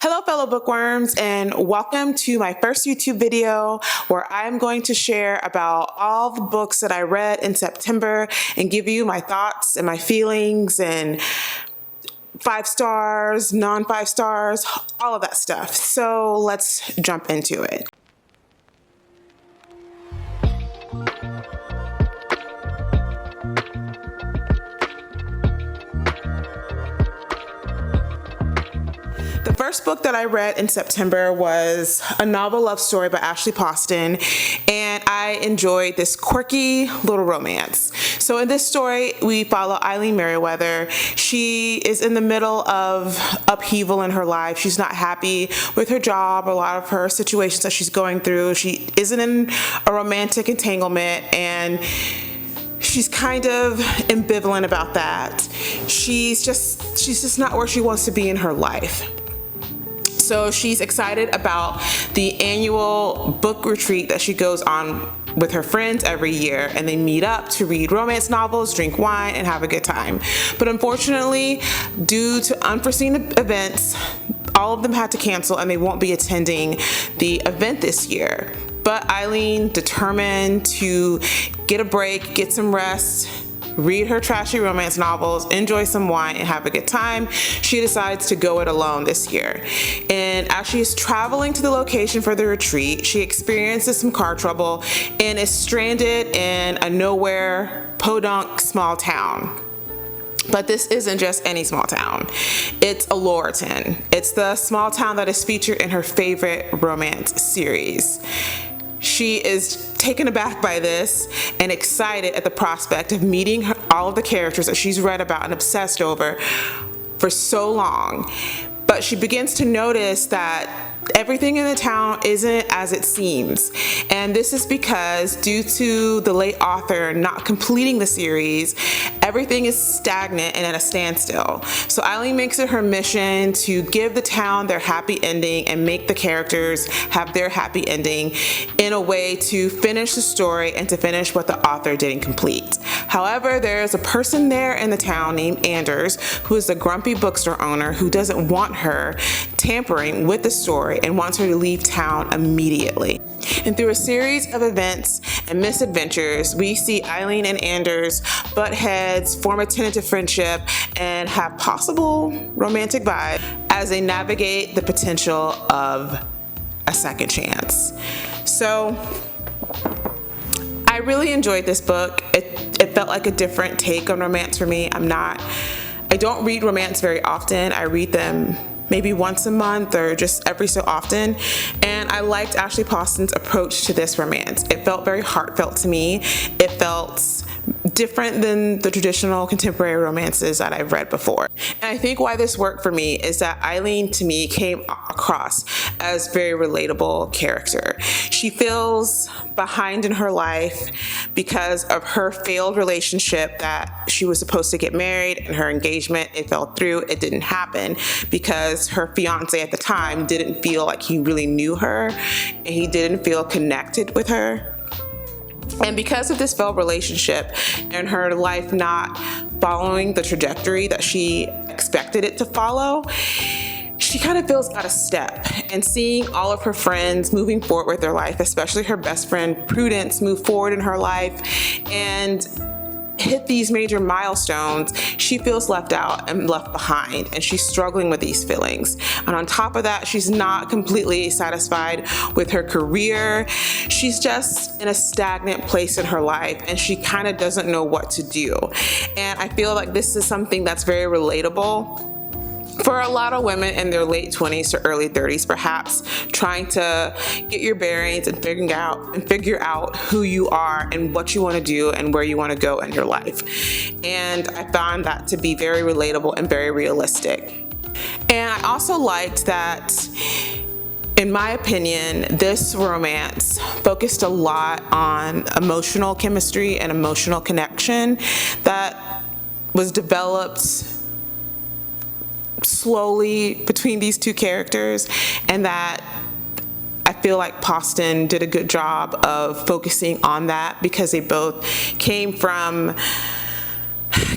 Hello, fellow bookworms, and welcome to my first YouTube video where I'm going to share about all the books that I read in September and give you my thoughts and my feelings and 5 stars, non-5 stars, all of that stuff. So let's jump into it. The first book that I read in September was a novel love story by Ashley Poston, and I enjoyed this quirky little romance. So in this story, we follow Eileen Merriweather. She is in the middle of upheaval in her life. She's not happy with her job, a lot of her situations that she's going through. She isn't in a romantic entanglement, and she's kind of ambivalent about that. She's just not where she wants to be in her life. So she's excited about the annual book retreat that she goes on with her friends every year, and they meet up to read romance novels, drink wine, and have a good time. But unfortunately, due to unforeseen events, all of them had to cancel and they won't be attending the event this year. But Eileen, determined to get a break, get some rest, read her trashy romance novels, enjoy some wine, and have a good time, she decides to go it alone this year. And as she is traveling to the location for the retreat, she experiences some car trouble and is stranded in a nowhere, podunk small town. But this isn't just any small town. It's Alorton. It's the small town that is featured in her favorite romance series. She is taken aback by this and excited at the prospect of meeting all of the characters that she's read about and obsessed over for so long. But she begins to notice that everything in the town isn't as it seems. And this is because, due to the late author not completing the series, everything is stagnant and at a standstill. So Eileen makes it her mission to give the town their happy ending and make the characters have their happy ending in a way to finish the story and to finish what the author didn't complete. However, there's a person there in the town named Anders, who is the grumpy bookstore owner who doesn't want her tampering with the story and wants her to leave town immediately. And through a series of events and misadventures, we see Eileen and Anders butt heads, form a tentative friendship, and have possible romantic vibe as they navigate the potential of a second chance. So I really enjoyed this book. It felt like a different take on romance for me. I don't read romance very often. I read them maybe once a month or just every so often. And I liked Ashley Poston's approach to this romance. It felt very heartfelt to me. It felt different than the traditional contemporary romances that I've read before. And I think why this worked for me is that Eileen, to me, came across as a very relatable character. She feels behind in her life because of her failed relationship, that she was supposed to get married and her engagement, it fell through. It didn't happen because her fiance at the time didn't feel like he really knew her and he didn't feel connected with her. And because of this failed relationship and her life not following the trajectory that she expected it to follow, she kind of feels out of step. And seeing all of her friends moving forward with their life, especially her best friend Prudence, move forward in her life and hit these major milestones, she feels left out and left behind, and she's struggling with these feelings. And on top of that, she's not completely satisfied with her career. She's just in a stagnant place in her life, and she kind of doesn't know what to do. And I feel like this is something that's very relatable for a lot of women in their late 20s to early 30s, perhaps, trying to get your bearings and figure out who you are and what you want to do and where you want to go in your life. And I found that to be very relatable and very realistic. And I also liked that, in my opinion, this romance focused a lot on emotional chemistry and emotional connection that was developed slowly between these two characters, and that I feel like Poston did a good job of focusing on that because they both came from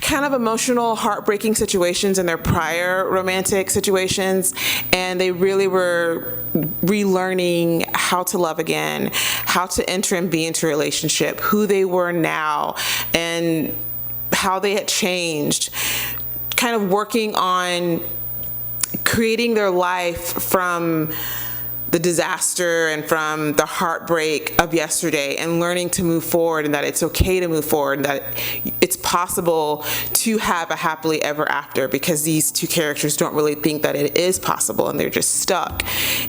kind of emotional, heartbreaking situations in their prior romantic situations, and they really were relearning how to love again, how to enter and be into a relationship, who they were now, and how they had changed, kind of working on creating their life from the disaster and from the heartbreak of yesterday, and learning to move forward, and that it's okay to move forward, and that it's possible to have a happily ever after, because these two characters don't really think that it is possible, and they're just stuck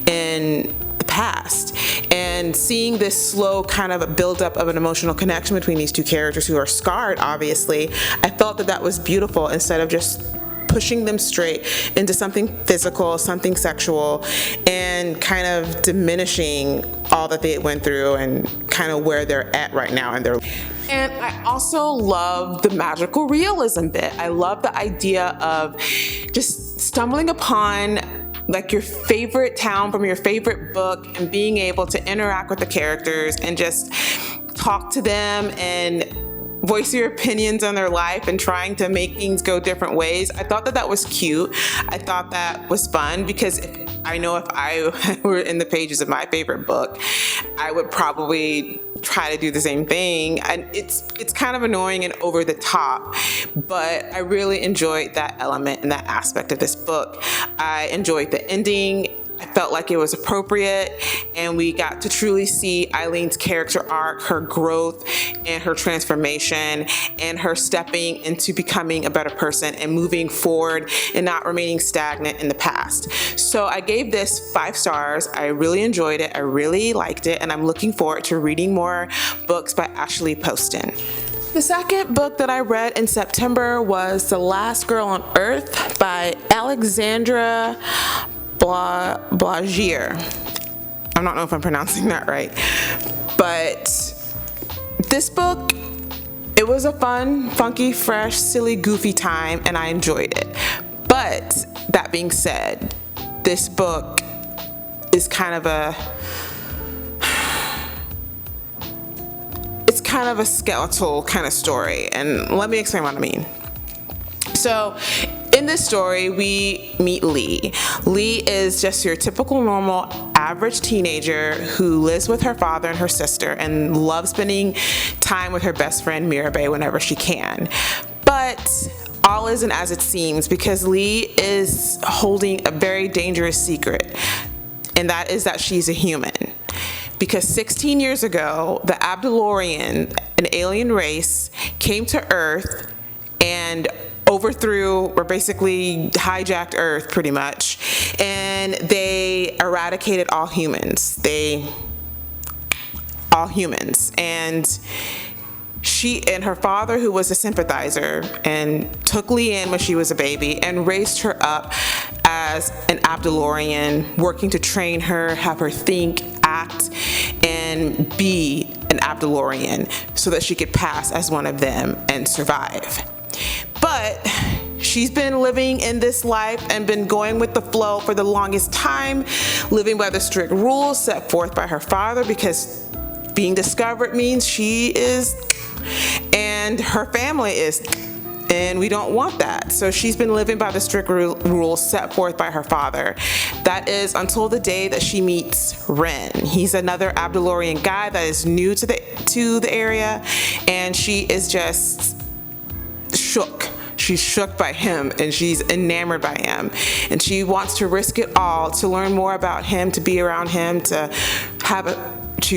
in the past. And seeing this slow kind of a buildup of an emotional connection between these two characters who are scarred, obviously, I felt that that was beautiful, instead of just pushing them straight into something physical, something sexual, and kind of diminishing all that they went through and kind of where they're at right now in their life. And I also love the magical realism bit. I love the idea of just stumbling upon like your favorite town from your favorite book, and being able to interact with the characters and just talk to them and voice your opinions on their life, and trying to make things go different ways. I thought that that was cute. I thought that was fun, because I know if I were in the pages of my favorite book, I would probably try to do the same thing. And it's kind of annoying and over the top, but I really enjoyed that element and that aspect of this book. I enjoyed the ending. I felt like it was appropriate, and we got to truly see Eileen's character arc, her growth and her transformation, and her stepping into becoming a better person and moving forward and not remaining stagnant in the past. So I gave this 5 stars. I really enjoyed it. I really liked it, and I'm looking forward to reading more books by Ashley Poston. The second book that I read in September was The Last Girl on Earth by Alexandra Blagier. I don't know if I'm pronouncing that right, but this book, it was a fun, funky, fresh, silly, goofy time, and I enjoyed it. But that being said, this book is kind of a skeletal kind of story, and let me explain what I mean. So in this story, we meet Lee. Lee is just your typical, normal, average teenager who lives with her father and her sister and loves spending time with her best friend Mirabay whenever she can. But all isn't as it seems, because Lee is holding a very dangerous secret, and that is that she's a human. Because 16 years ago, the Abdulorian, an alien race, came to Earth and overthrew, or basically hijacked Earth pretty much, and they eradicated all humans. And she and her father, who was a sympathizer, and took Lee in when she was a baby and raised her up as an Abdulorian, working to train her, have her think, act, and be an Abdulorian so that she could pass as one of them and survive. But she's been living in this life and been going with the flow for the longest time, living by the strict rules set forth by her father, because being discovered means she is, and her family is, and we don't want that. So she's been living by the strict rules set forth by her father. That is until the day that she meets Ren. He's another Abdulorian guy that is new to the area, and she is just shook. She's shook by him, and she's enamored by him, and she wants to risk it all to learn more about him, to be around him, to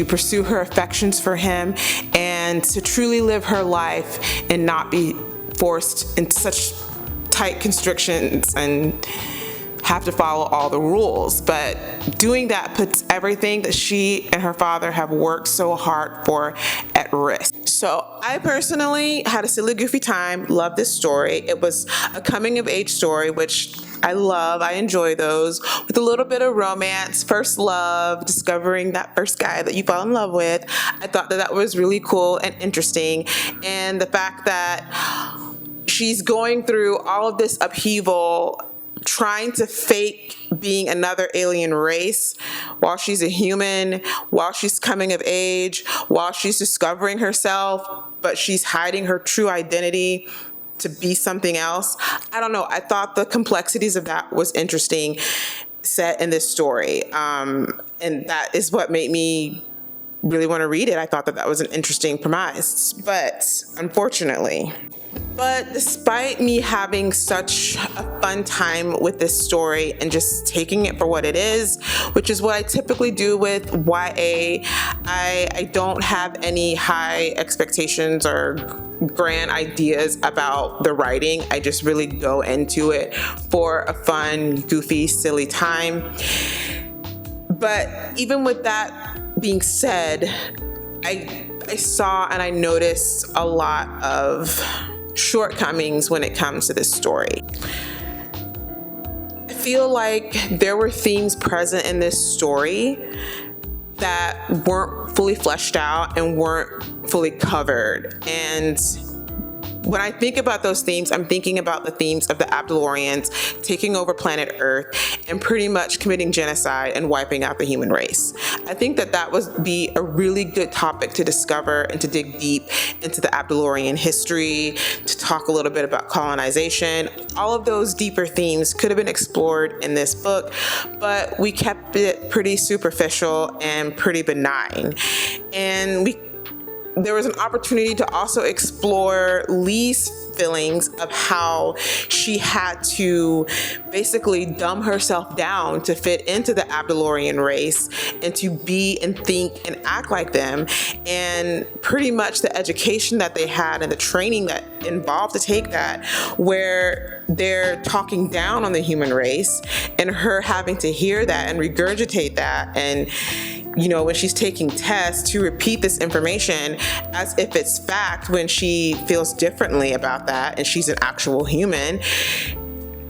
pursue her affections for him, and to truly live her life and not be forced into such tight constrictions and have to follow all the rules. But doing that puts everything that she and her father have worked so hard for at risk. So I personally had a silly, goofy time, loved this story. It was a coming of age story, which I love. I enjoy those, with a little bit of romance, first love, discovering that first guy that you fall in love with. I thought that was really cool and interesting. And the fact that she's going through all of this upheaval, trying to fake being another alien race while she's a human, while she's coming of age, while she's discovering herself, but she's hiding her true identity. to be something else. I don't know. I thought the complexities of that was interesting set in this story. And that is what made me really want to read it. I thought that that was an interesting premise, but unfortunately. But despite me having such a fun time with this story and just taking it for what it is, which is what I typically do with YA, I don't have any high expectations or grand ideas about the writing. I just really go into it for a fun, goofy, silly time. But even with that being said, I saw and I noticed a lot of shortcomings when it comes to this story. I feel like there were themes present in this story that weren't fully fleshed out and weren't fully covered. And when I think about those themes, I'm thinking about the themes of the Abdalorians taking over planet Earth and pretty much committing genocide and wiping out the human race. I think that that would be a really good topic to discover and to dig deep into the Abdalorian history, to talk a little bit about colonization. All of those deeper themes could have been explored in this book, but we kept it pretty superficial and pretty benign. And there was an opportunity to also explore Lee's feelings of how she had to basically dumb herself down to fit into the Abdalorian race and to be and think and act like them. And pretty much the education that they had and the training that involved to take that, where they're talking down on the human race and her having to hear that and regurgitate that, and when she's taking tests to repeat this information as if it's fact when she feels differently about that and she's an actual human.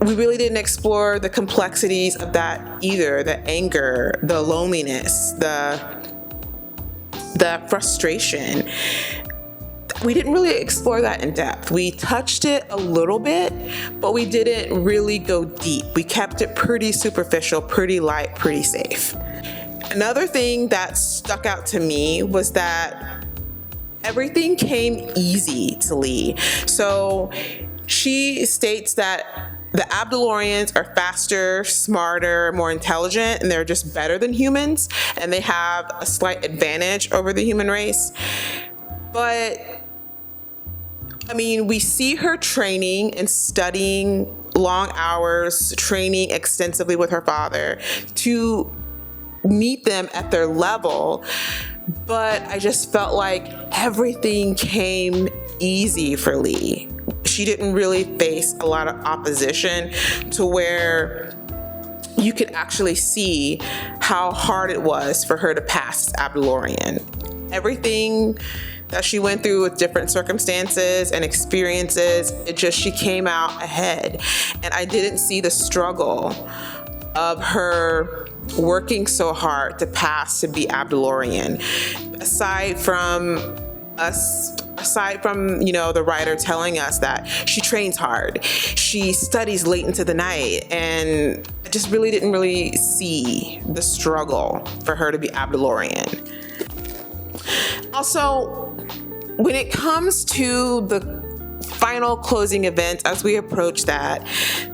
We really didn't explore the complexities of that either, the anger, the loneliness, the frustration. We didn't really explore that in depth. We touched it a little bit, but we didn't really go deep. We kept it pretty superficial, pretty light, pretty safe. Another thing that stuck out to me was that everything came easy to Lee. So she states that the Abdalorians are faster, smarter, more intelligent, and they're just better than humans, and they have a slight advantage over the human race. But we see her training and studying long hours, training extensively with her father to meet them at their level, but I just felt like everything came easy for Lee. She didn't really face a lot of opposition to where you could actually see how hard it was for her to pass Abdalorian. Everything that she went through with different circumstances and experiences, she came out ahead. And I didn't see the struggle of her working so hard to pass to be Abdalorian. Aside from the writer telling us that she trains hard, she studies late into the night, and I just didn't really see the struggle for her to be Abdalorian. Also, when it comes to the final closing events, as we approach that,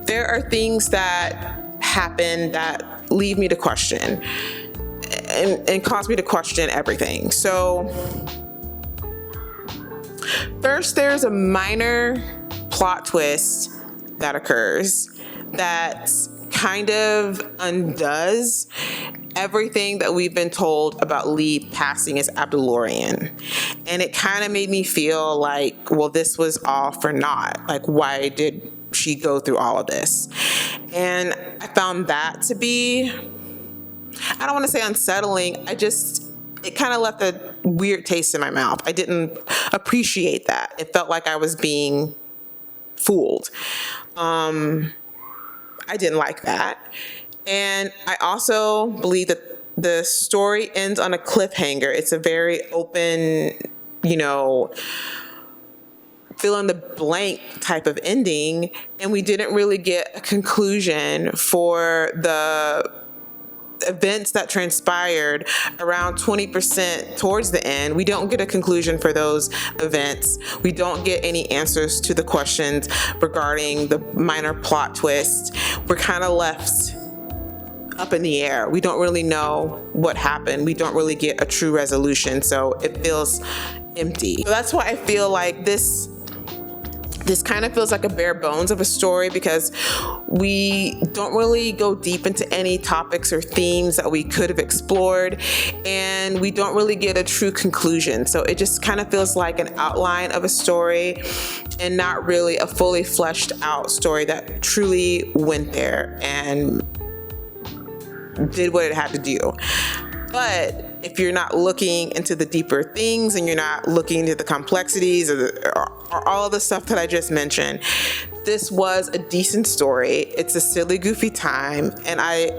there are things that happen that leave me to question and cause me to question everything. So first, there's a minor plot twist that occurs that kind of undoes everything that we've been told about Lee passing as Abdalorian. And it kind of made me feel like, well, this was all for naught. Like, why did she go through all of this? And I found that to be, I don't want to say unsettling, it kind of left a weird taste in my mouth. I didn't appreciate that. It felt like I was being fooled. I didn't like that. And I also believe that the story ends on a cliffhanger. It's a very open, fill in the blank type of ending, and we didn't really get a conclusion for the events that transpired around 20% towards the end. We don't get a conclusion for those events. We don't get any answers to the questions regarding the minor plot twist. We're kind of left up in the air. We don't really know what happened. We don't really get a true resolution, so it feels empty. So that's why I feel like this kind of feels like a bare bones of a story, because we don't really go deep into any topics or themes that we could have explored, and we don't really get a true conclusion. So it just kind of feels like an outline of a story and not really a fully fleshed out story that truly went there and did what it had to do. But if you're not looking into the deeper things and you're not looking into the complexities or all of the stuff that I just mentioned, this was a decent story. It's a silly, goofy time, and I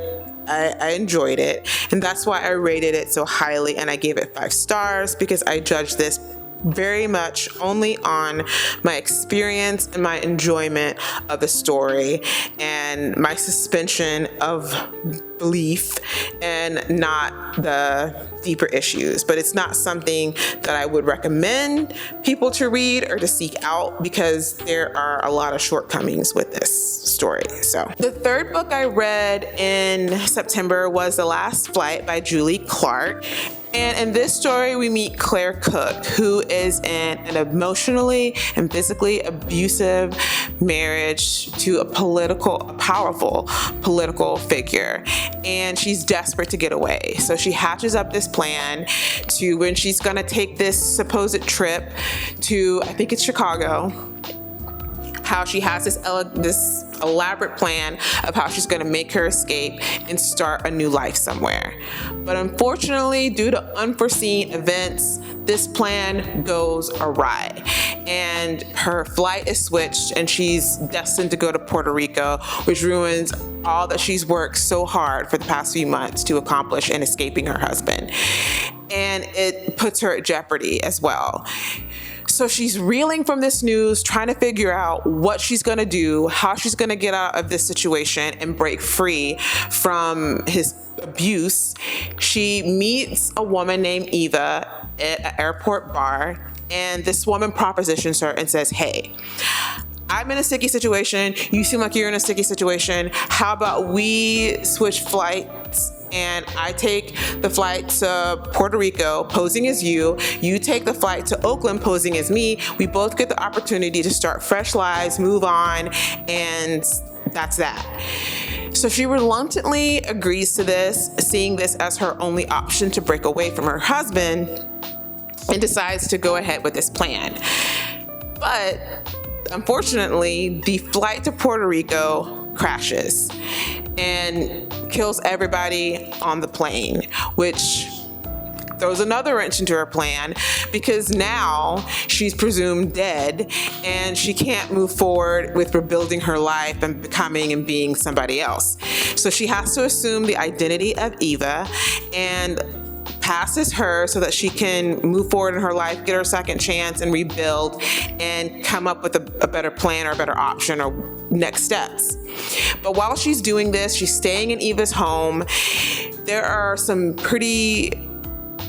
enjoyed it. And that's why I rated it so highly, and I gave it 5 stars, because I judged this very much only on my experience and my enjoyment of the story and my suspension of belief, and not the deeper issues. But it's not something that I would recommend people to read or to seek out, because there are a lot of shortcomings with this story. So the third book I read in September was The Last Flight by Julie Clark. And in this story, we meet Claire Cook, who is in an emotionally and physically abusive marriage to a powerful political figure. And she's desperate to get away. So she hatches up this plan to, when she's gonna take this supposed trip to, I think it's Chicago, how she has this elaborate plan of how she's going to make her escape and start a new life somewhere. But unfortunately, due to unforeseen events, this plan goes awry, and her flight is switched, and she's destined to go to Puerto Rico, which ruins all that she's worked so hard for the past few months to accomplish in escaping her husband. And it puts her at jeopardy as well. So she's reeling from this news, trying to figure out what she's going to do, how she's going to get out of this situation and break free from his abuse. She meets a woman named Eva at an airport bar, and this woman propositions her and says, "Hey, I'm in a sticky situation. You seem like you're in a sticky situation. How about we switch flights? And I take the flight to Puerto Rico posing as you. You take the flight to Oakland posing as me. We both get the opportunity to start fresh lives, move on, and that's that." So she reluctantly agrees to this, seeing this as her only option to break away from her husband, and decides to go ahead with this plan. But unfortunately, the flight to Puerto Rico crashes and kills everybody on the plane, which throws another wrench into her plan, because now she's presumed dead and she can't move forward with rebuilding her life and becoming and being somebody else. So she has to assume the identity of Eva and passes her so that she can move forward in her life, get her second chance and rebuild and come up with a better plan or a better option or next steps. But while she's doing this, she's staying in Eva's home. There are some pretty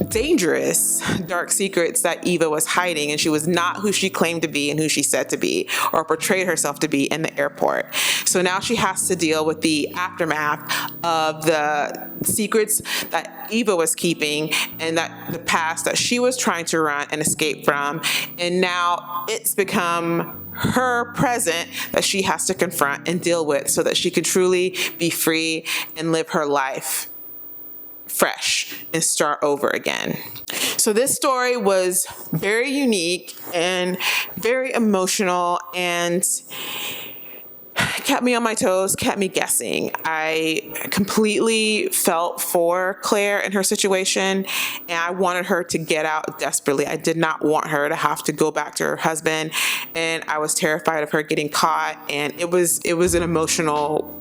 dangerous dark secrets that Eva was hiding, and she was not who she claimed to be and who she said to be or portrayed herself to be in the airport. So now she has to deal with the aftermath of the secrets that Eva was keeping and that the past that she was trying to run and escape from, and now it's become her present that she has to confront and deal with so that she can truly be free and live her life fresh and start over again. So this story was very unique and very emotional and kept me on my toes, kept me guessing. I completely felt for Claire in her situation, and I wanted her to get out desperately. I did not want her to have to go back to her husband, and I was terrified of her getting caught, and it was an emotional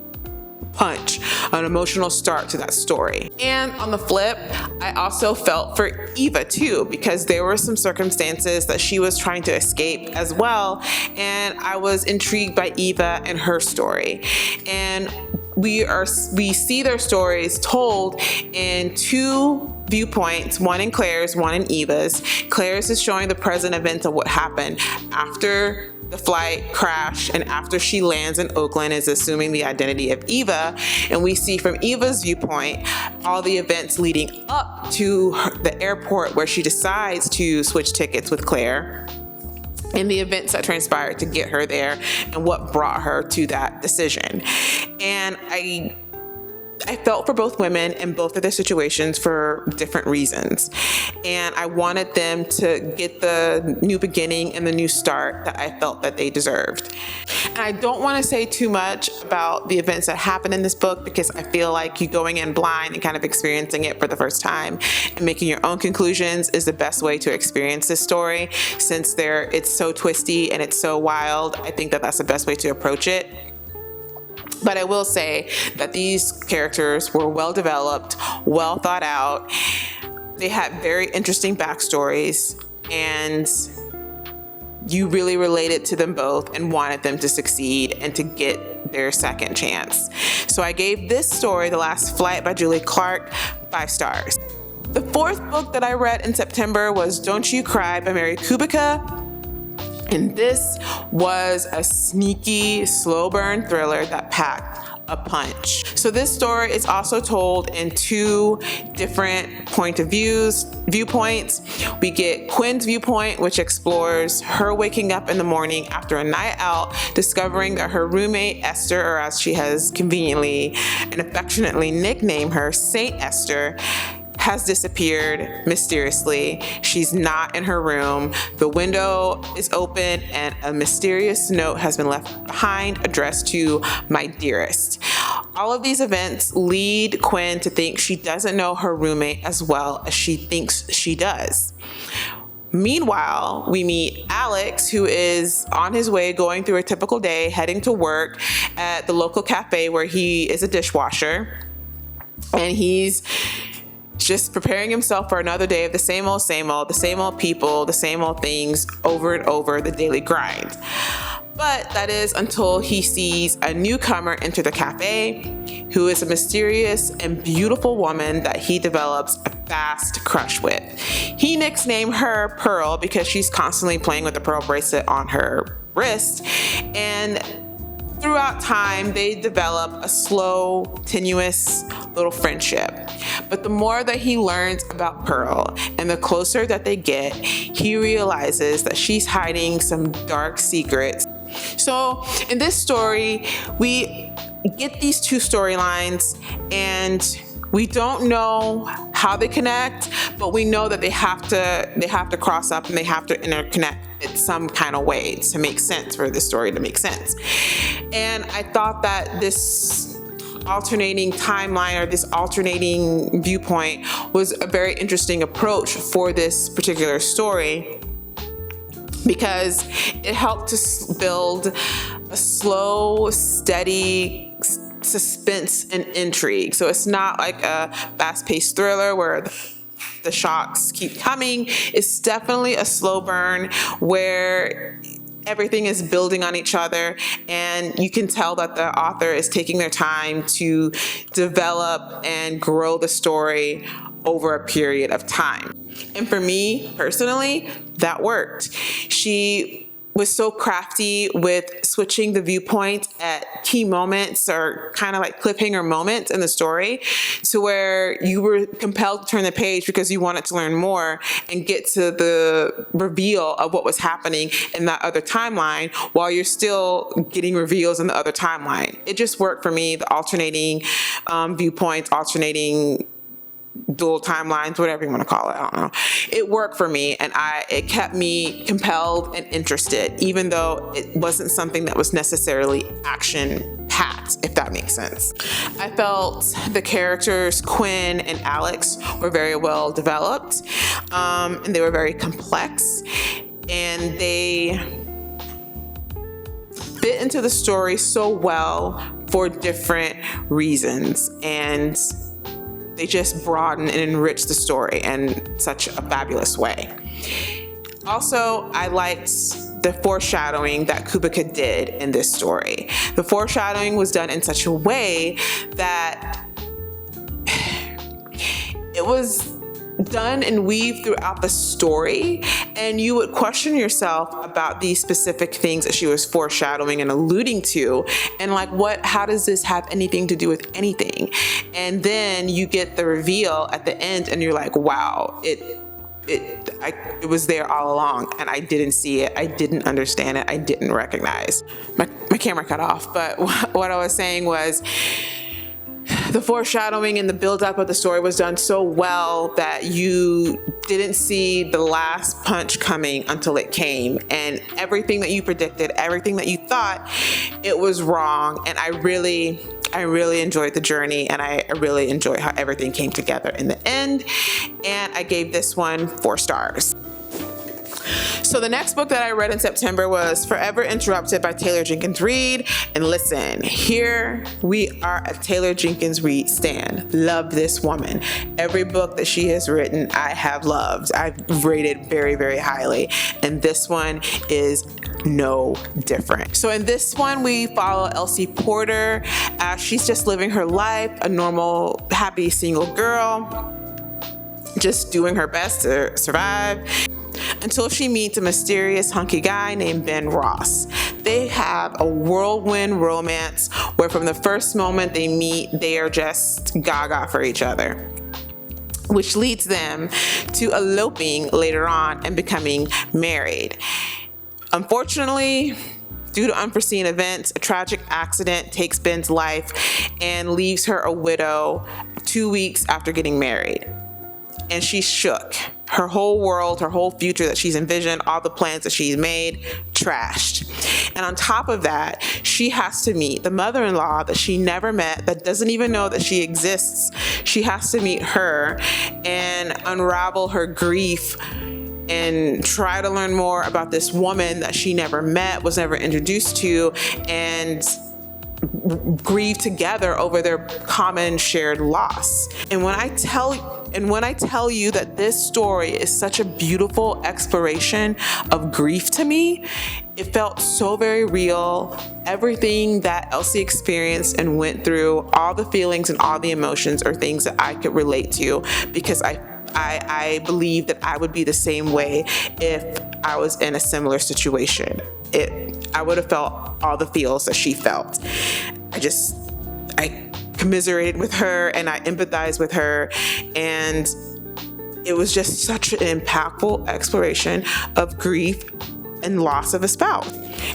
punch, an emotional start to that story. And on the flip, I also felt for Eva too, because there were some circumstances that she was trying to escape as well, and I was intrigued by Eva and her story. And we see their stories told in two viewpoints, one in Claire's, one in Eva's. Claire's is showing the present events of what happened after the flight crash and after she lands in Oakland, is assuming the identity of Eva. And we see from Eva's viewpoint all the events leading up to the airport where she decides to switch tickets with Claire, and the events that transpired to get her there and what brought her to that decision. And I felt for both women in both of their situations for different reasons. And I wanted them to get the new beginning and the new start that I felt that they deserved. And I don't want to say too much about the events that happened in this book, because I feel like you going in blind and kind of experiencing it for the first time and making your own conclusions is the best way to experience this story. Since it's so twisty and it's so wild, I think that that's the best way to approach it. But I will say that these characters were well developed, well thought out. They had very interesting backstories, and you really related to them both and wanted them to succeed and to get their second chance. So I gave this story, The Last Flight by Julie Clark, 5 stars. The fourth book that I read in September was Don't You Cry by Mary Kubica. And this was a sneaky, slow burn thriller that packed a punch. So this story is also told in 2 different viewpoints. We get Quinn's viewpoint, which explores her waking up in the morning after a night out, discovering that her roommate Esther, or as she has conveniently and affectionately nicknamed her, Saint Esther, has disappeared mysteriously. She's not in her room. The window is open and a mysterious note has been left behind addressed to "My dearest." All of these events lead Quinn to think she doesn't know her roommate as well as she thinks she does. Meanwhile, we meet Alex, who is on his way going through a typical day, heading to work at the local cafe where he is a dishwasher. And he's just preparing himself for another day of the same old, the same old people, the same old things over and over, the daily grind. But that is until he sees a newcomer enter the cafe, who is a mysterious and beautiful woman that he develops a fast crush with. He nicknamed her Pearl because she's constantly playing with the pearl bracelet on her wrist. And throughout time, they develop a slow, tenuous little friendship. But the more that he learns about Pearl and the closer that they get, he realizes that she's hiding some dark secrets. So in this story, we get these 2 storylines, and we don't know how they connect, but we know that they have to cross up and they have to interconnect in some kind of way to make sense, for the story to make sense. And I thought that this alternating timeline, or this alternating viewpoint, was a very interesting approach for this particular story, because it helped to build a slow, steady suspense and intrigue. So it's not like a fast-paced thriller where the shocks keep coming. It's definitely a slow burn where everything is building on each other, and you can tell that the author is taking their time to develop and grow the story over a period of time. And for me personally, that worked. She was so crafty with switching the viewpoint at key moments, or kind of like cliffhanger moments in the story, to where you were compelled to turn the page because you wanted to learn more and get to the reveal of what was happening in that other timeline while you're still getting reveals in the other timeline. It just worked for me, the alternating viewpoints, alternating dual timelines, whatever you want to call it. I don't know. It worked for me, and it kept me compelled and interested, even though it wasn't something that was necessarily action-packed, if that makes sense. I felt the characters Quinn and Alex were very well developed, and they were very complex, and they fit into the story so well for different reasons, and they just broaden and enrich the story in such a fabulous way. Also, I liked the foreshadowing that Kubika did in this story. The foreshadowing was done in such a way that it was done and weaved throughout the story, and you would question yourself about these specific things that she was foreshadowing and alluding to, and like, how does this have anything to do with anything? And then you get the reveal at the end and you're like, wow, it was there all along, and I didn't see it, I didn't understand it, I didn't recognize. My camera cut off, but what I was saying was, the foreshadowing and the build-up of the story was done so well that you didn't see the last punch coming until it came, and everything that you predicted, everything that you thought, it was wrong. And I really enjoyed the journey, and I really enjoyed how everything came together in the end, and I gave this one 4 stars. So the next book that I read in September was Forever Interrupted by Taylor Jenkins Reid. And listen, here we are at Taylor Jenkins Reid stan. Love this woman. Every book that she has written, I have loved. I've rated very, very highly. And this one is no different. So in this one, we follow Elsie Porter as she's just living her life, a normal, happy single girl, just doing her best to survive, until she meets a mysterious hunky guy named Ben Ross. They have a whirlwind romance where from the first moment they meet, they are just gaga for each other, which leads them to eloping later on and becoming married. Unfortunately, due to unforeseen events, a tragic accident takes Ben's life and leaves her a widow 2 weeks after getting married. And she's shook. Her whole world, her whole future that she's envisioned, all the plans that she's made, trashed. And on top of that, she has to meet the mother-in-law that she never met, that doesn't even know that she exists. She has to meet her and unravel her grief and try to learn more about this woman that she never met, was never introduced to, and grieve together over their common shared loss. And when I tell you that this story is such a beautiful exploration of grief to me, it felt so very real. Everything that Elsie experienced and went through, all the feelings and all the emotions are things that I could relate to, because I believe that I would be the same way if I was in a similar situation. I would have felt all the feels that she felt. I commiserated with her and I empathized with her, and it was just such an impactful exploration of grief and loss of a spouse.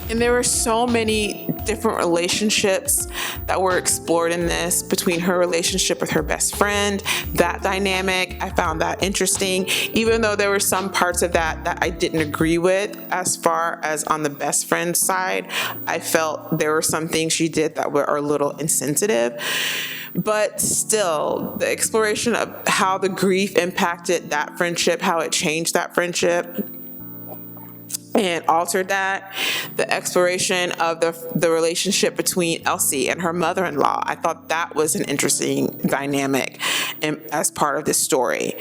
And there were so many different relationships that were explored in this, between her relationship with her best friend, that dynamic. I found that interesting, even though there were some parts of that I didn't agree with. As far as on the best friend side, I felt there were some things she did that were a little insensitive. But still, the exploration of how the grief impacted that friendship, how it changed that friendship and altered that, the exploration of the relationship between Elsie and her mother-in-law. I thought that was an interesting dynamic as part of this story.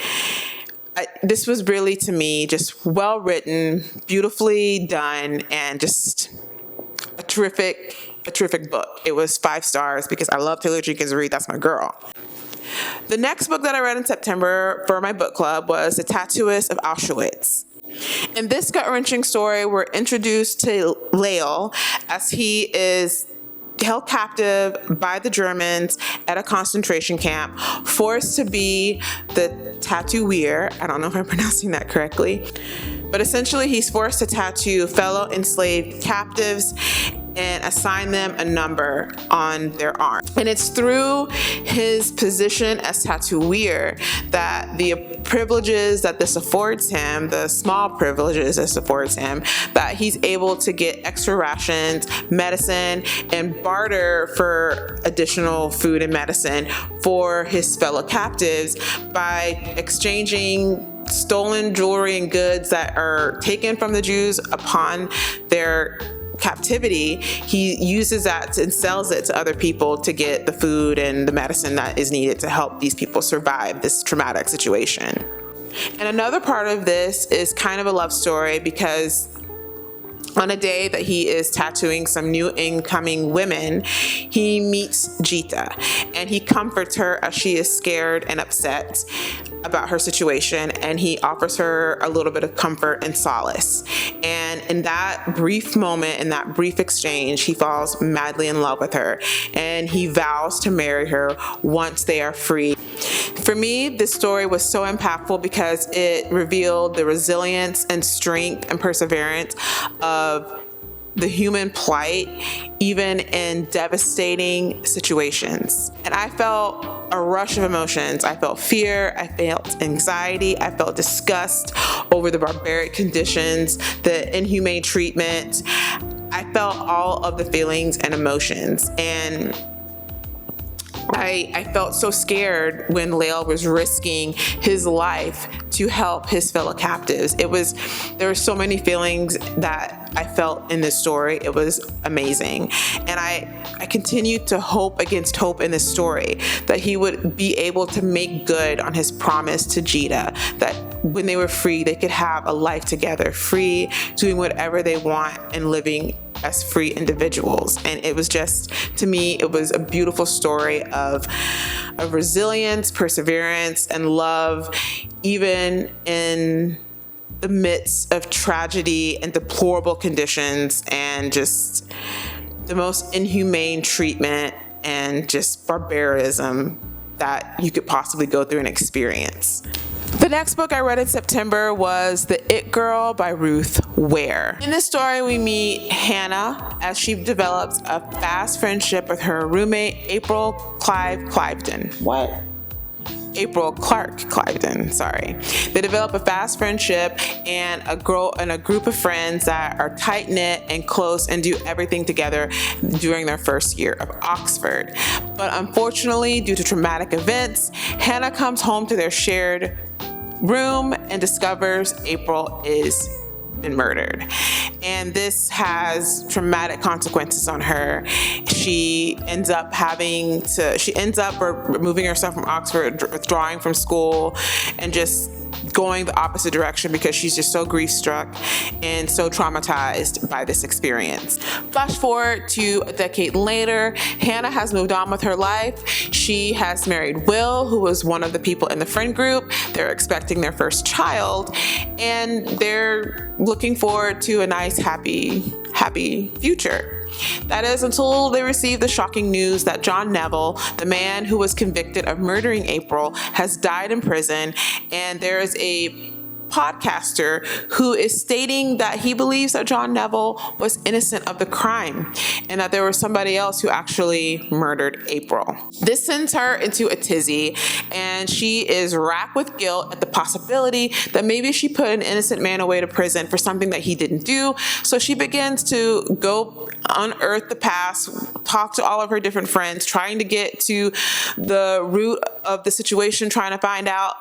This was really, to me, just well written, beautifully done, and just a terrific book. It was 5 stars because I love Taylor Jenkins Reid. That's my girl. The next book that I read in September for my book club was The Tattooist of Auschwitz. In this gut-wrenching story, we're introduced to Lael as he is held captive by the Germans at a concentration camp, forced to be the tattooer. I don't know if I'm pronouncing that correctly, but essentially he's forced to tattoo fellow enslaved captives and assign them a number on their arm. And it's through his position as tattooer that the privileges that this affords him, the small privileges this affords him, that he's able to get extra rations, medicine, and barter for additional food and medicine for his fellow captives by exchanging stolen jewelry and goods that are taken from the Jews upon their captivity. He uses that and sells it to other people to get the food and the medicine that is needed to help these people survive this traumatic situation. And another part of this is kind of a love story, because On a day that he is tattooing some new incoming women, he meets Jita, and he comforts her as she is scared and upset about her situation, and he offers her a little bit of comfort and solace. And in that brief moment, in that brief exchange, he falls madly in love with her, and he vows to marry her once they are free. For me, this story was so impactful because it revealed the resilience and strength and perseverance of the human plight, even in devastating situations. And I felt a rush of emotions. I felt fear, I felt anxiety, I felt disgust over the barbaric conditions, the inhumane treatment. I felt all of the feelings and emotions. And I felt so scared when Lael was risking his life to help his fellow captives. There were so many feelings that I felt in this story. It was amazing. And I continued to hope against hope in this story that he would be able to make good on his promise to Jita, that when they were free, they could have a life together, free, doing whatever they want and living as free individuals. And it was just, to me, it was a beautiful story of resilience, perseverance, and love, even in the midst of tragedy and deplorable conditions and just the most inhumane treatment and just barbarism that you could possibly go through and experience. The next book I read in September was The It Girl by Ruth Ware. In this story, we meet Hannah as she develops a fast friendship with her roommate, April Clark Cliveden. Sorry. They develop a fast friendship and a group of friends that are tight-knit and close and do everything together during their first year of Oxford. But unfortunately, due to traumatic events, Hannah comes home to their shared room and discovers April is been murdered. And this has traumatic consequences on her. She ends up removing herself from Oxford, withdrawing from school, and just going the opposite direction because she's just so grief-struck and so traumatized by this experience. Flash forward to a decade later, Hannah has moved on with her life. She has married Will, who was one of the people in the friend group. They're expecting their first child, and they're looking forward to a nice, happy future. That is until they receive the shocking news that John Neville, the man who was convicted of murdering April, has died in prison, and there is a podcaster who is stating that he believes that John Neville was innocent of the crime and that there was somebody else who actually murdered April. This sends her into a tizzy, and she is racked with guilt at the possibility that maybe she put an innocent man away to prison for something that he didn't do. So she begins to go unearth the past, talk to all of her different friends, trying to get to the root of the situation, trying to find out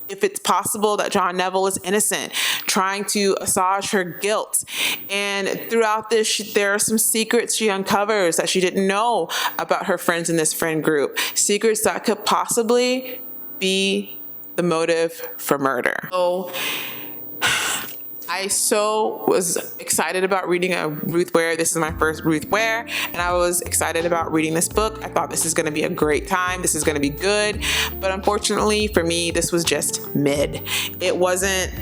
if it's possible that John Neville is innocent, trying to assuage her guilt. And throughout this, there are some secrets she uncovers that she didn't know about her friends in this friend group, secrets that could possibly be the motive for murder. So I was excited about reading a Ruth Ware. This is my first Ruth Ware, and I was excited about reading this book. I thought this is going to be a great time. This is going to be good. But unfortunately for me, this was just mid. It wasn't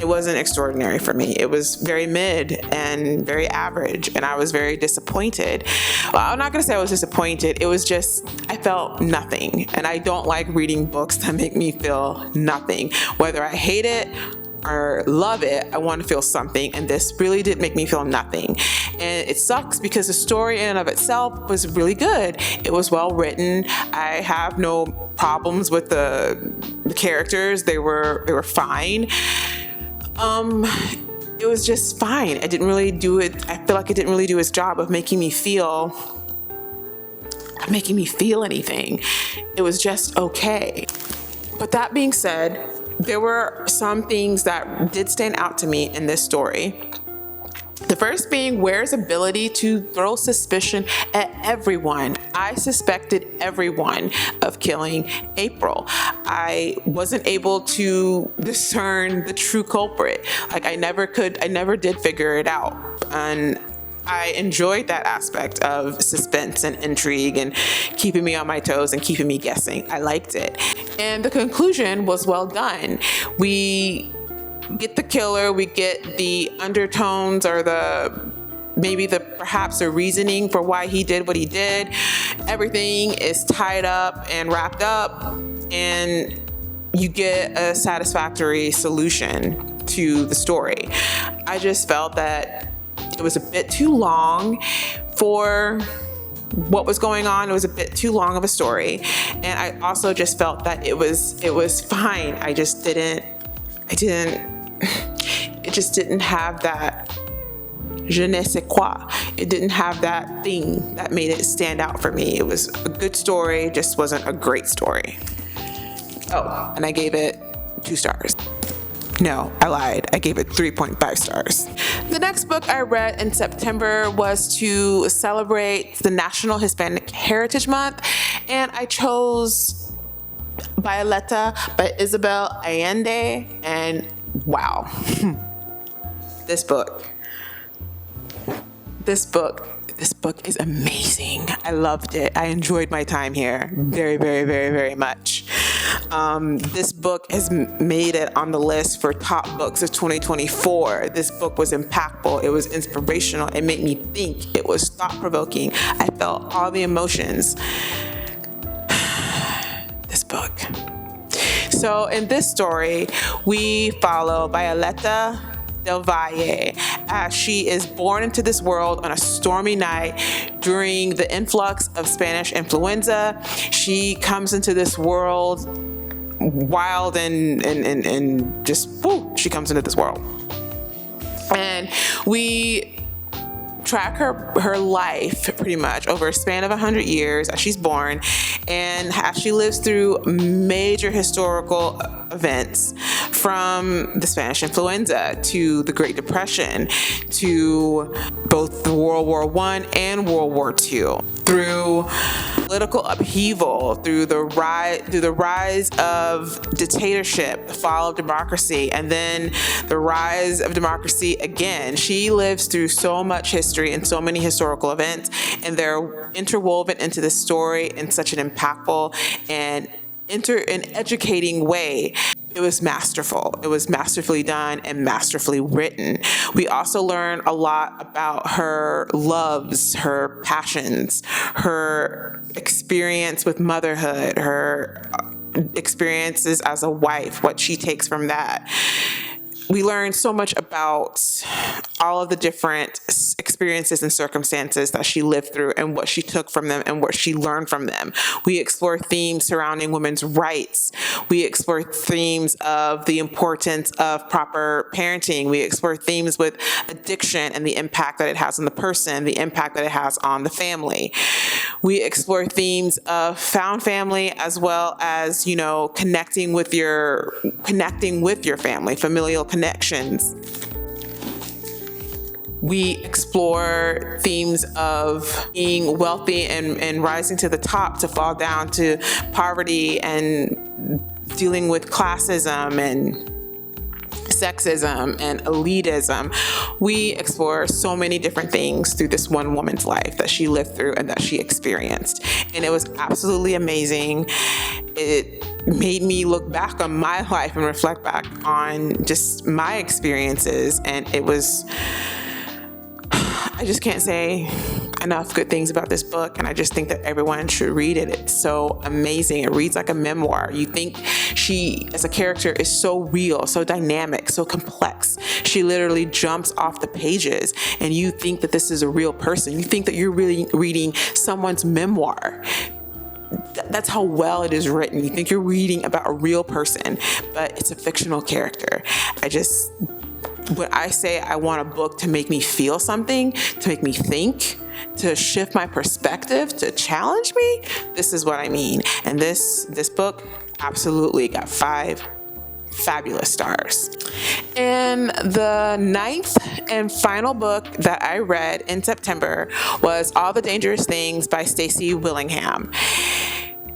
extraordinary for me. It was very mid and very average, and I was very disappointed. Well, I'm not going to say I was disappointed. It was just, I felt nothing, and I don't like reading books that make me feel nothing. Whether I hate it or love it, I want to feel something, and this really did make me feel nothing. And it sucks because the story in and of itself was really good. It was well written. I have no problems with the characters. They were fine. It was just fine. I didn't really do it. I feel like it didn't really do its job of making me feel anything. It was just okay. But that being said, there were some things that did stand out to me in this story. The first being Ware's ability to throw suspicion at everyone. I suspected everyone of killing April. I wasn't able to discern the true culprit. Like I never did figure it out. And I enjoyed that aspect of suspense and intrigue and keeping me on my toes and keeping me guessing. I liked it. And the conclusion was well done. We get the killer, we get the undertones or perhaps a reasoning for why he did what he did. Everything is tied up and wrapped up, and you get a satisfactory solution to the story. I just felt that it was a bit too long for what was going on. It was a bit too long of a story, and I also just felt that it was fine. It just didn't have that je ne sais quoi. It didn't have that thing that made it stand out for me. It was a good story, just wasn't a great story. Oh, and I gave it 2 stars. No, I lied. I gave it 3.5 stars. The next book I read in September was to celebrate the National Hispanic Heritage Month, and I chose Violeta by Isabel Allende, and wow. This book is amazing. I loved it. I enjoyed my time here very, very, very, very much. This book has made it on the list for top books of 2024. This book was impactful. It was inspirational. It made me think. It was thought-provoking. I felt all the emotions. This book. So in this story, we follow Violeta del Valle as she is born into this world on a stormy night during the influx of Spanish influenza. She comes into this world wild and just she comes into this world. And we track her life pretty much over a span of 100 years as she's born, and as she lives through major historical events, from the Spanish influenza to the Great Depression to both the World War I and World War II, through political upheaval, through the rise of dictatorship, the fall of democracy, and then the rise of democracy again. She lives through so much history and so many historical events, and they're interwoven into this story in such an impactful and educating way. It was masterful. It was masterfully done and masterfully written. We also learn a lot about her loves, her passions, her experience with motherhood, her experiences as a wife, what she takes from that. We learn so much about all of the different experiences and circumstances that she lived through and what she took from them and what she learned from them. We explore themes surrounding women's rights. We explore themes of the importance of proper parenting. We explore themes with addiction and the impact that it has on the person, the impact that it has on the family. We explore themes of found family as well as, connecting with your family, familial connections. We explore themes of being wealthy and rising to the top to fall down to poverty, and dealing with classism and sexism and elitism. We explore so many different things through this one woman's life that she lived through and that she experienced. And it was absolutely amazing. It made me look back on my life and reflect back on just my experiences. And I just can't say enough good things about this book, and I just think that everyone should read it. It's so amazing. It reads like a memoir. You think she, as a character, is so real, so dynamic, so complex. She literally jumps off the pages, and you think that this is a real person. You think that you're really reading someone's memoir. That's how well it is written. You think you're reading about a real person, but it's a fictional character. When I say I want a book to make me feel something, to make me think, to shift my perspective, to challenge me, this is what I mean. And this book absolutely got 5 fabulous stars. And the 9th and final book that I read in September was All the Dangerous Things by Stacey Willingham.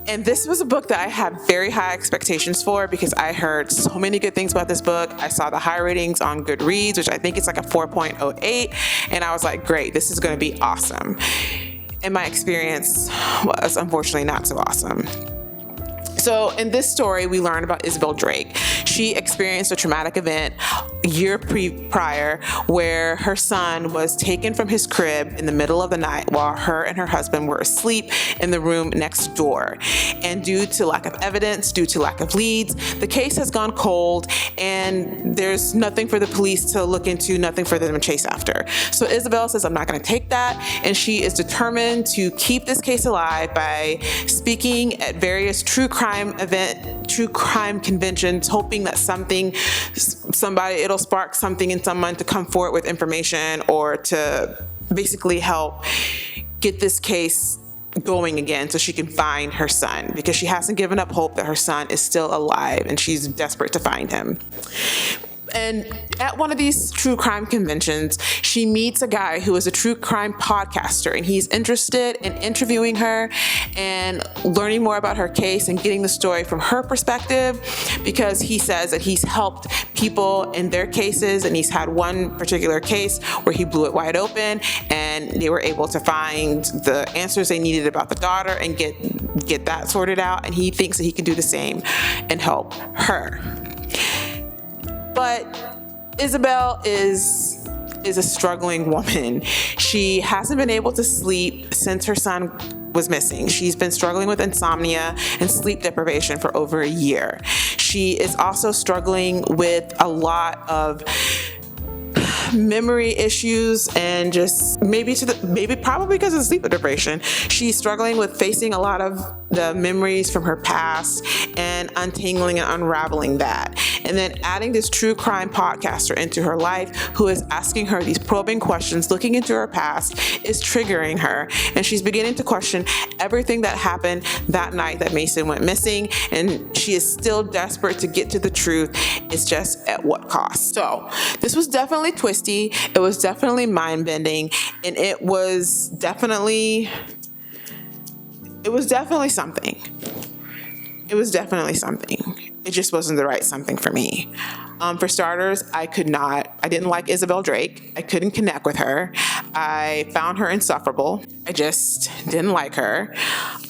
And this was a book that I had very high expectations for because I heard so many good things about this book. I saw the high ratings on Goodreads, which I think it's like a 4.08. And I was like, great, this is going to be awesome. And my experience was unfortunately not so awesome. So in this story, we learn about Isabel Drake. She experienced a traumatic event a year prior where her son was taken from his crib in the middle of the night while her and her husband were asleep in the room next door. And due to lack of evidence, due to lack of leads, the case has gone cold and there's nothing for the police to look into, nothing for them to chase after. So Isabel says, I'm not going to take that. And she is determined to keep this case alive by speaking at various true crime conventions, hoping that it'll spark something in someone to come forward with information or to basically help get this case going again so she can find her son, because she hasn't given up hope that her son is still alive and she's desperate to find him. And at one of these true crime conventions, she meets a guy who is a true crime podcaster, and he's interested in interviewing her and learning more about her case and getting the story from her perspective, because he says that he's helped people in their cases, and he's had one particular case where he blew it wide open and they were able to find the answers they needed about the daughter and get that sorted out, and he thinks that he can do the same and help her. But Isabel is a struggling woman. She hasn't been able to sleep since her son was missing. She's been struggling with insomnia and sleep deprivation for over a year. She is also struggling with a lot of memory issues, and just probably because of sleep deprivation, she's struggling with facing a lot of the memories from her past and untangling and unraveling that. And then adding this true crime podcaster into her life who is asking her these probing questions, looking into her past, is triggering her. And she's beginning to question everything that happened that night that Mason went missing. And she is still desperate to get to the truth. It's just at what cost? So this was definitely twisty. It was definitely mind-bending, and it was definitely something. It was definitely something. It just wasn't the right something for me. For starters, I didn't like Isabel Drake. I couldn't connect with her. I found her insufferable. I just didn't like her.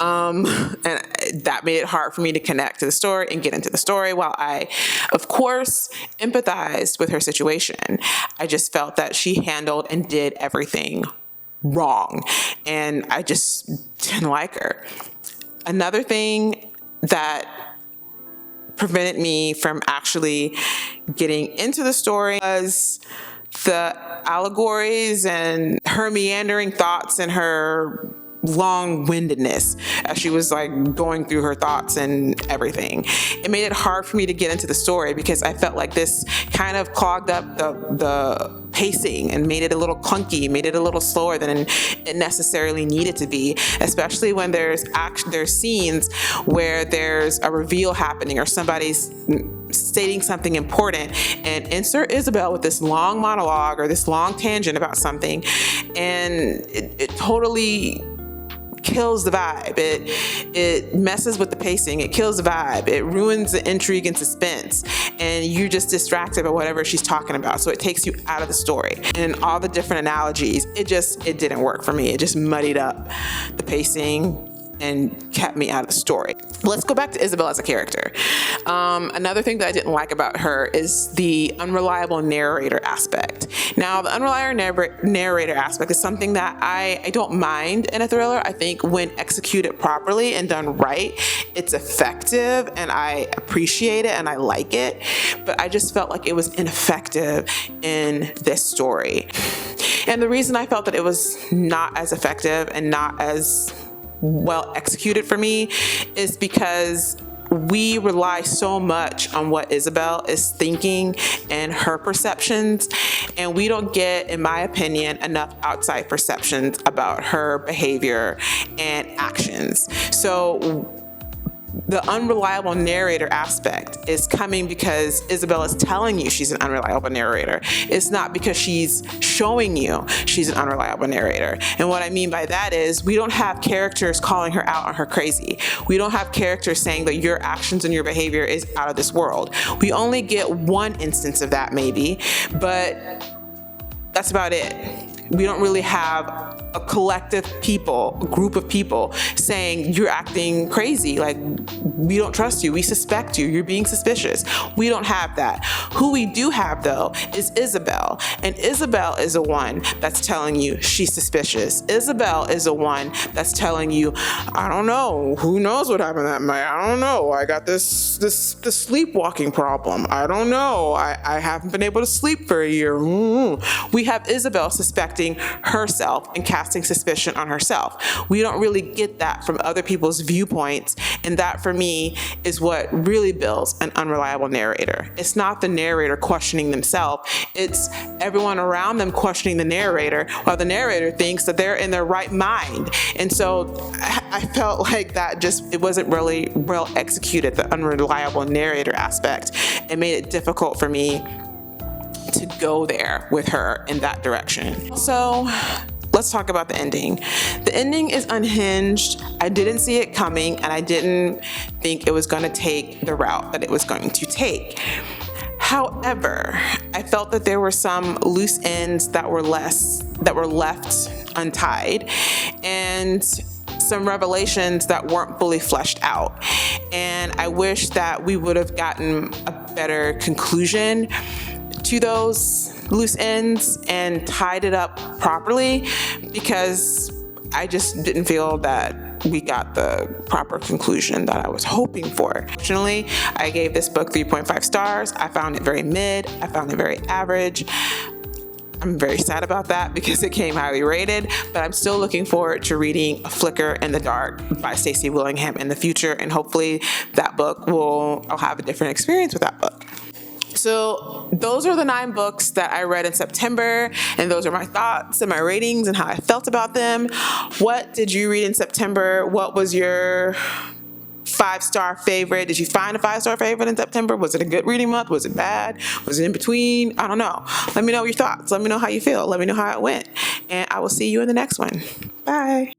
And that made it hard for me to connect to the story and get into the story. While I, of course, empathized with her situation, I just felt that she handled and did everything wrong. And I just didn't like her. Another thing that prevented me from actually getting into the story was the allegories and her meandering thoughts and her long-windedness as she was like going through her thoughts and everything. It made it hard for me to get into the story because I felt like this kind of clogged up the pacing and made it a little clunky, made it a little slower than it necessarily needed to be, especially when there's scenes where there's a reveal happening or somebody's stating something important, and insert Isabel with this long monologue or this long tangent about something, and it totally kills the vibe. It messes with the pacing. It kills the vibe. It ruins the intrigue and suspense, and you're just distracted by whatever she's talking about. So it takes you out of the story. And all the different analogies, it didn't work for me. It just muddied up the pacing and kept me out of the story. Let's go back to Isabel as a character. Another thing that I didn't like about her is the unreliable narrator aspect. Now, the unreliable narrator aspect is something that I don't mind in a thriller. I think when executed properly and done right, it's effective, and I appreciate it and I like it. But I just felt like it was ineffective in this story. And the reason I felt that it was not as effective and not as well executed for me is because we rely so much on what Isabel is thinking and her perceptions, and we don't get, in my opinion, enough outside perceptions about her behavior and actions. So the unreliable narrator aspect is coming because Isabel is telling you she's an unreliable narrator. It's not because she's showing you she's an unreliable narrator. And what I mean by that is we don't have characters calling her out on her crazy. We don't have characters saying that your actions and your behavior is out of this world. We only get one instance of that maybe, but that's about it. We don't really have a collective people, a group of people saying you're acting crazy, like we don't trust you, we suspect you, you're being suspicious. We don't have that. Who we do have though is Isabel, and Isabel is the one that's telling you she's suspicious. Isabel is the one that's telling you, I don't know, who knows what happened that night, I don't know, I got this sleepwalking problem, I don't know, I haven't been able to sleep for a year. We have Isabel suspecting herself and casting suspicion on herself. We don't really get that from other people's viewpoints, and that for me is what really builds an unreliable narrator. It's not the narrator questioning themselves, it's everyone around them questioning the narrator while the narrator thinks that they're in their right mind. And so I felt like that it wasn't really well executed, the unreliable narrator aspect. It made it difficult for me to go there with her in that direction. So let's talk about the ending. The ending is unhinged. I didn't see it coming, and I didn't think it was going to take the route that it was going to take. However, I felt that there were some loose ends that were left untied, and some revelations that weren't fully fleshed out. And I wish that we would have gotten a better conclusion to those loose ends and tied it up properly, because I just didn't feel that we got the proper conclusion that I was hoping for. Fortunately, I gave this book 3.5 stars. I found it very mid. I found it very average. I'm very sad about that because it came highly rated, but I'm still looking forward to reading A Flicker in the Dark by Stacey Willingham in the future, and hopefully that book I'll have a different experience with that book. So those are the 9 books that I read in September, and those are my thoughts and my ratings and how I felt about them. What did you read in September? What was your 5-star favorite? Did you find a 5-star favorite in September? Was it a good reading month? Was it bad? Was it in between? I don't know. Let me know your thoughts. Let me know how you feel. Let me know how it went. And I will see you in the next one. Bye.